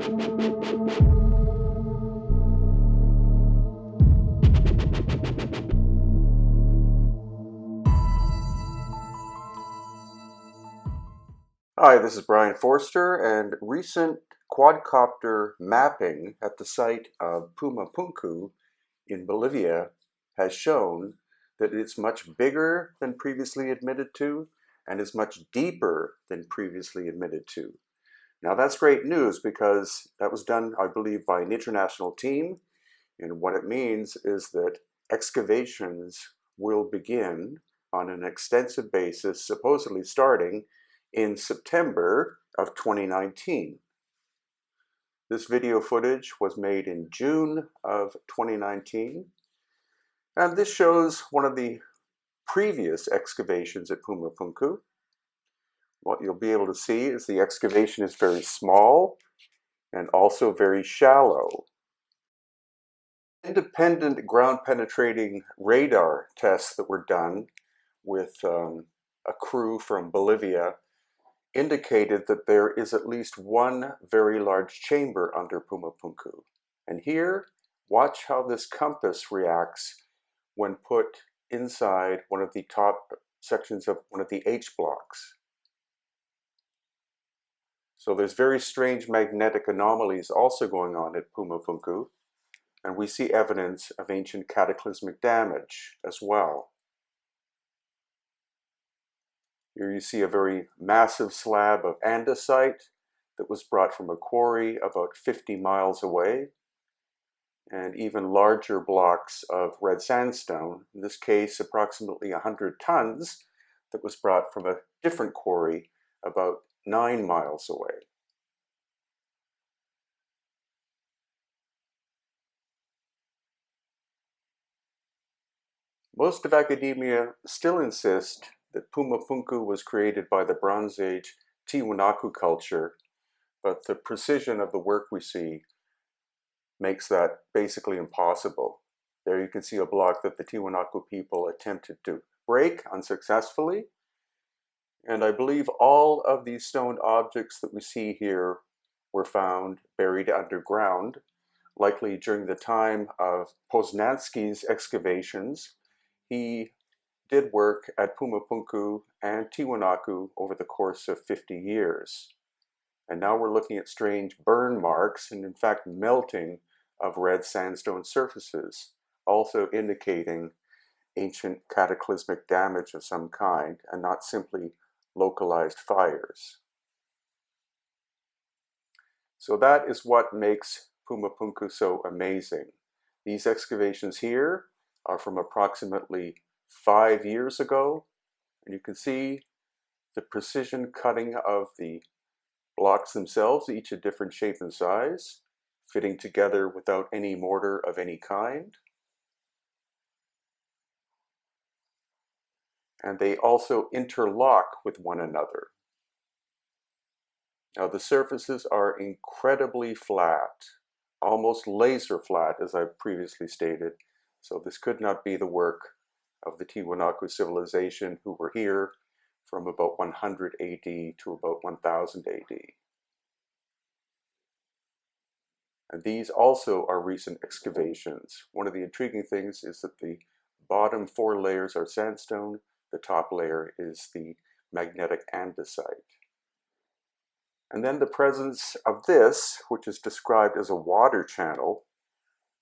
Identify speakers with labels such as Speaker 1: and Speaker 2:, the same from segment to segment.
Speaker 1: Hi, this is Brian Forster, and recent quadcopter mapping at the site of Puma Punku in Bolivia has shown that it's much bigger than previously admitted to and is much deeper than previously admitted to. Now that's great news because that was done, I believe, by an international team, and what it means is that excavations will begin on an extensive basis, supposedly starting in September of 2019. This video footage was made in June of 2019, and this shows one of the previous excavations at Puma Punku. What you'll be able to see is the excavation is very small and also very shallow. Independent ground penetrating radar tests that were done with a crew from Bolivia indicated that there is at least one very large chamber under Puma Punku. And here, watch how this compass reacts when put inside one of the top sections of one of the H blocks. So there's very strange magnetic anomalies also going on at Puma Punku, and we see evidence of ancient cataclysmic damage as well. Here you see a very massive slab of andesite that was brought from a quarry about 50 miles away, and even larger blocks of red sandstone, in this case approximately 100 tons, that was brought from a different quarry about 9 miles away. Most of academia still insist that Puma Punku was created by the Bronze Age Tiwanaku culture, but the precision of the work we see makes that basically impossible. There you can see a block that the Tiwanaku people attempted to break unsuccessfully, and I believe all of these stone objects that we see here were found buried underground, likely during the time of Poznański's excavations. He did work at Puma Punku and Tiwanaku over the course of 50 years. And now we're looking at strange burn marks and in fact melting of red sandstone surfaces, also indicating ancient cataclysmic damage of some kind and not simply localized fires. So that is what makes Puma Punku so amazing. These excavations here are from approximately 5 years ago, and you can see the precision cutting of the blocks themselves, each a different shape and size, fitting together without any mortar of any kind. And they also interlock with one another. Now the surfaces are incredibly flat, almost laser flat, as I've previously stated, so this could not be the work of the Tiwanaku civilization, who were here from about 100 AD to about 1000 AD. And these also are recent excavations. One of the intriguing things is that the bottom 4 layers are sandstone, the top layer is the magnetic andesite. And then the presence of this, which is described as a water channel,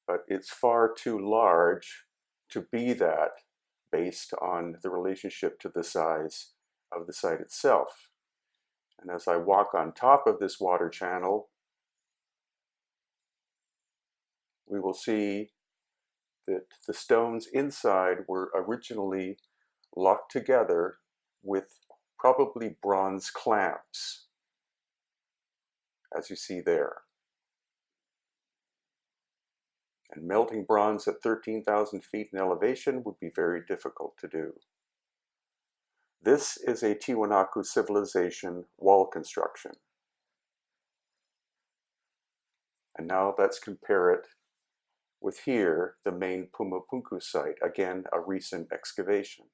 Speaker 1: but it's far too large to be that based on the relationship to the size of the site itself. And as I walk on top of this water channel, we will see that the stones inside were originally locked together with probably bronze clamps, as you see there. And melting bronze at 13,000 feet in elevation would be very difficult to do. This is a Tiwanaku civilization wall construction. And now let's compare it with here, the main Puma Punku site, again a recent excavation.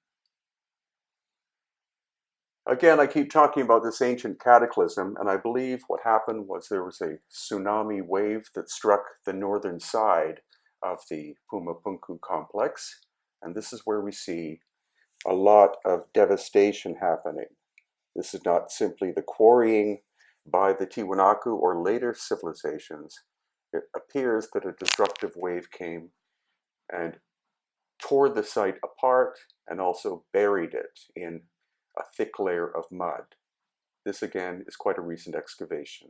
Speaker 1: Again, I keep talking about this ancient cataclysm, and I believe what happened was there was a tsunami wave that struck the northern side of the Puma Punku complex, and this is where we see a lot of devastation happening. This is not simply the quarrying by the Tiwanaku or later civilizations. It appears that a destructive wave came and tore the site apart and also buried it in a thick layer of mud. This again is quite a recent excavation.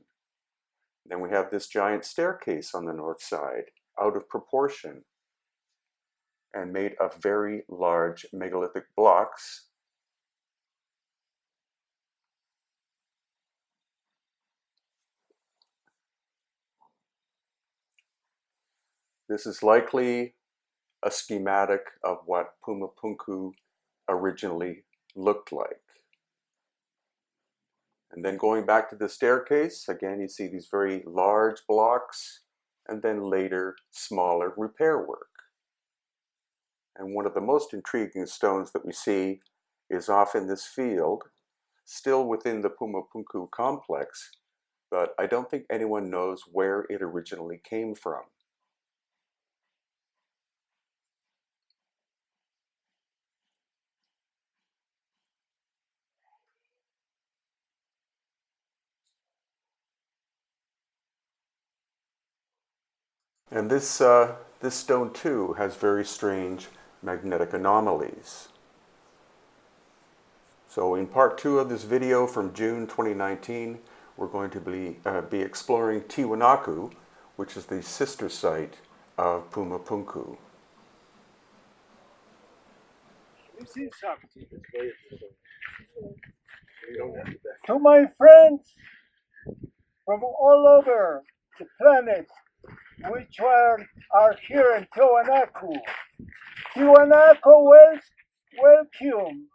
Speaker 1: Then we have this giant staircase on the north side, out of proportion and made of very large megalithic blocks. This is likely a schematic of what Puma Punku originally looked like. And then going back to the staircase, again you see these very large blocks and then later smaller repair work. And one of the most intriguing stones that we see is off in this field, still within the Puma Punku complex, but I don't think anyone knows where it originally came from. And this stone too has very strange magnetic anomalies. So in part 2 of this video from June 2019, we're going to be exploring Tiwanaku, which is the sister site of Puma Punku.
Speaker 2: To my friends from all over the planet, which are here in Tiwanaku. Tiwanaku welcome.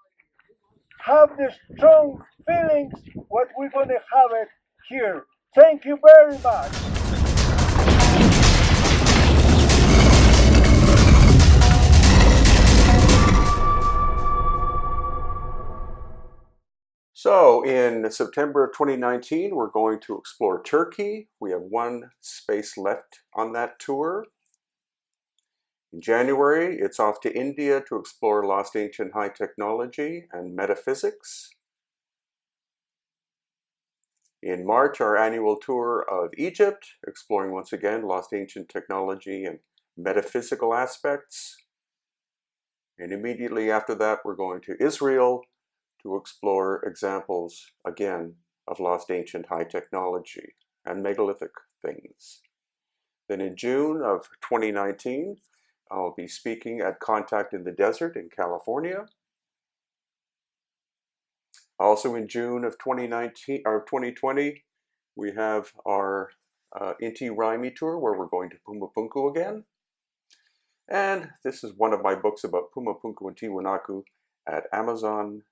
Speaker 2: Have the strong feelings what we're going to have it here. Thank you very much.
Speaker 1: So in September of 2019, we're going to explore Turkey. We have one space left on that tour. In January, it's off to India to explore lost ancient high technology and metaphysics. In March, our annual tour of Egypt, exploring once again lost ancient technology and metaphysical aspects. And immediately after that, we're going to Israel to explore examples, again, of lost ancient high technology and megalithic things. Then in June of 2019, I'll be speaking at Contact in the Desert in California. Also in June of 2020, we have our Inti Raimi tour where we're going to Puma Punku again. And this is one of my books about Puma Punku and Tiwanaku at Amazon.com.